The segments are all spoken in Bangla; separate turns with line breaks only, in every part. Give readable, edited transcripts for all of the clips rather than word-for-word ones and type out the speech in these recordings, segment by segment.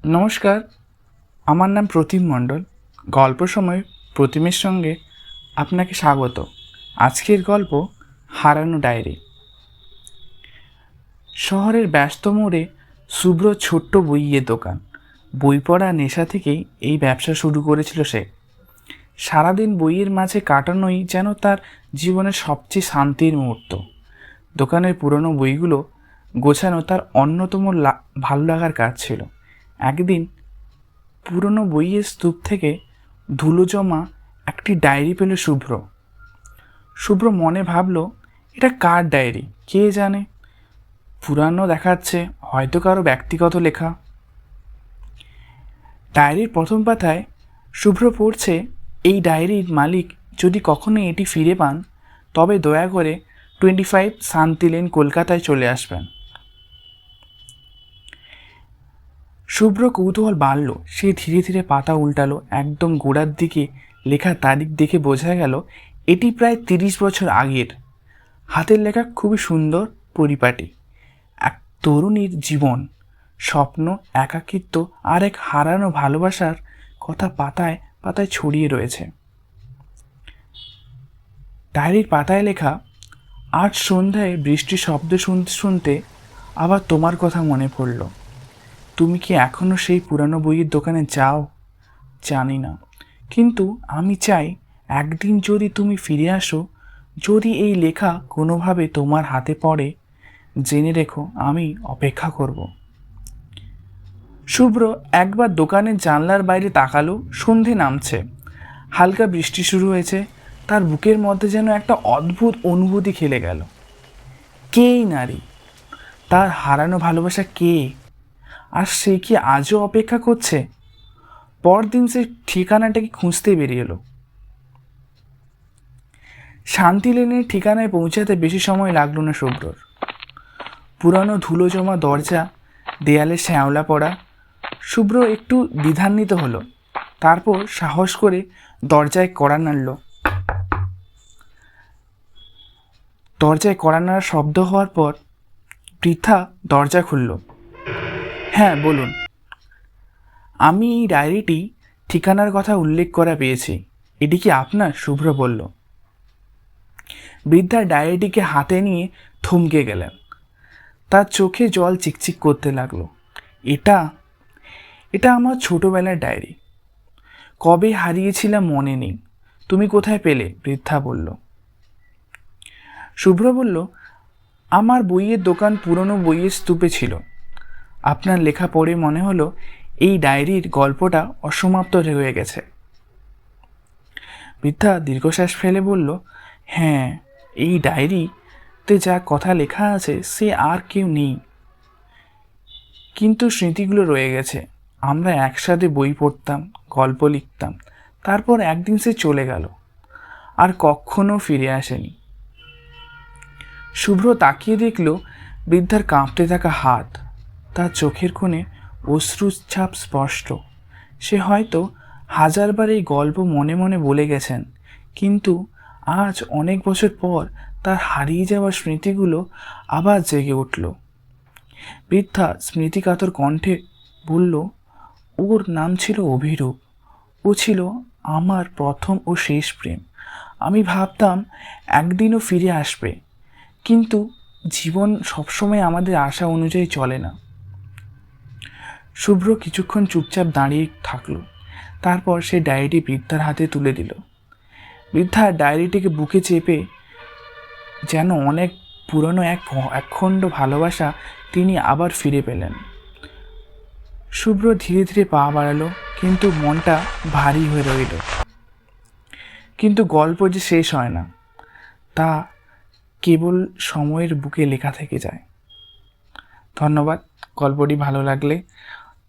নমস্কার, আমার নাম প্রতিম মণ্ডল। গল্প সময় প্রতিমের সঙ্গে আপনাকে স্বাগত। আজকের গল্প হারানো ডায়েরি। শহরের ব্যস্ত মোড়ে শুভ্র ছোট্ট বইয়ের দোকান। বই পড়া নেশা থেকেই এই ব্যবসা শুরু করেছিল সে। সারাদিন বইয়ের মাঝে কাটানোই যেন তার জীবনের সবচেয়ে শান্তির মুহূর্ত। দোকানের পুরনো বইগুলো গোছানো তার অন্যতম ভালো লাগার কাজ ছিল। একদিন পুরনো বইয়ের স্তূপ থেকে ধুলো জমা একটি ডায়েরি পেল শুভ্র মনে ভাবল, এটা কার ডায়েরি কে জানে। পুরানো দেখাচ্ছে, হয়তো কারো ব্যক্তিগত লেখা। ডায়েরির প্রথম পাতায় শুভ্র পড়ছে, এই ডায়েরির মালিক যদি কখনো এটি ফিরে পান তবে দয়া করে 25 শান্তি লেন, কলকাতায় চলে আসবেন। শুভ্র কৌতূহল বাড়ল। সে ধীরে ধীরে পাতা উল্টালো। একদম গোড়ার দিকে লেখা তারিখ দেখে বোঝা গেল এটি প্রায় 30 বছর আগের। হাতের লেখা খুবই সুন্দর, পরিপাটি। এক তরুণীর জীবন, স্বপ্ন, একাকিত্ব আর এক হারানো ভালোবাসার কথা পাতায় পাতায় ছড়িয়ে রয়েছে। ডায়েরির পাতায় লেখা, আজ সন্ধ্যায় বৃষ্টির শব্দ শুনতে শুনতে আবার তোমার কথা মনে পড়ল। তুমি কি এখনও সেই পুরানো বইয়ের দোকানে যাও? জানি না, কিন্তু আমি চাই একদিন যদি তুমি ফিরে আসো, যদি এই লেখা কোনোভাবে তোমার হাতে পড়ে, জেনে রেখো আমি অপেক্ষা করব। শুভ্র একবার দোকানের জানলার বাইরে তাকালো। সন্ধে নামছে, হালকা বৃষ্টি শুরু হয়েছে। তার বুকের মধ্যে যেন একটা অদ্ভুত অনুভূতি খেলে গেল। কে এই নারী? তার হারানো ভালোবাসা কে? আর সে কি আজও অপেক্ষা করছে? পরদিন সে ঠিকানাটাকে খুঁজতে বেরিয়ে এলো। শান্তি লেনের ঠিকানায় পৌঁছাতে বেশি সময় লাগলো না শুভ্রর। পুরানো ধুলো জমা দরজা, দেয়ালে শ্যাওলা পড়া। শুভ্র একটু দ্বিধান্বিত হলো। তারপর সাহস করে দরজায় কড়া নাড়ল। দরজায় কড়া নাড়ার শব্দ হওয়ার পর বৃদ্ধা দরজা খুলল। হ্যাঁ, বলুন। আমি এই ডায়েরিটি ঠিকানার কথা উল্লেখ করা পেয়েছি। এটি কি আপনার? শুভ্র বলল। বৃদ্ধা ডায়েরিটিকে হাতে নিয়ে থমকে গেলেন। তার চোখে জল চিকচিক করতে লাগলো। এটা এটা আমার ছোটবেলার ডায়েরি। কবে হারিয়েছিলাম মনে নেই। তুমি কোথায় পেলে? বৃদ্ধা বলল। শুভ্র বলল, আমার বইয়ের দোকান পুরনো বইয়ের স্তূপে ছিল। আপনার লেখা পড়ে মনে হলো এই ডায়েরির গল্পটা অসমাপ্ত রয়ে গেছে। বৃদ্ধা দীর্ঘশ্বাস ফেলে বলল, হ্যাঁ, এই ডায়েরিতে যা কথা লেখা আছে সে আর কেউ নেই, কিন্তু স্মৃতিগুলো রয়ে গেছে। আমরা একসাথে বই পড়তাম, গল্প লিখতাম। তারপর একদিন সে চলে গেল, আর কখনো ফিরে আসেনি। শুভ্র তাকিয়ে দেখল বৃদ্ধার কাঁপতে থাকা হাত। তার চোখের কোণে অশ্রুর ছাপ স্পষ্ট। সে হয়তো হাজারবার এই গল্প মনে মনে বলে গেছেন, কিন্তু আজ অনেক বছর পর তার হারিয়ে যাওয়া স্মৃতিগুলো আবার জেগে উঠল। বৃদ্ধা স্মৃতিকাতর কণ্ঠে বলল, ওর নাম ছিল অভিরূপ। ও ছিল আমার প্রথম ও শেষ প্রেম। আমি ভাবতাম একদিনও ফিরে আসবে, কিন্তু জীবন সবসময় আমাদের আশা অনুযায়ী চলে না। শুভ্র কিছুক্ষণ চুপচাপ দাঁড়িয়ে থাকলো। তারপর সে ডায়েরিটি বৃদ্ধার হাতে তুলে দিল। বৃদ্ধা ডায়েরিটিকে বুকে চেপে, যেন অনেক পুরনো একখণ্ড ভালোবাসা তিনি আবার ফিরে পেলেন। শুভ্র ধীরে ধীরে পা বাড়ালো, কিন্তু মনটা ভারী হয়ে রইল। কিন্তু গল্প যে শেষ হয় না, তা কেবল সময়ের বুকে লেখা থেকে যায়। ধন্যবাদ। গল্পটি ভালো লাগলে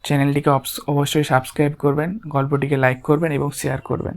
চ্যানেলটিকে অবশ্যই সাবস্ক্রাইব করবেন, গল্পটিকে লাইক করবেন এবং শেয়ার করবেন।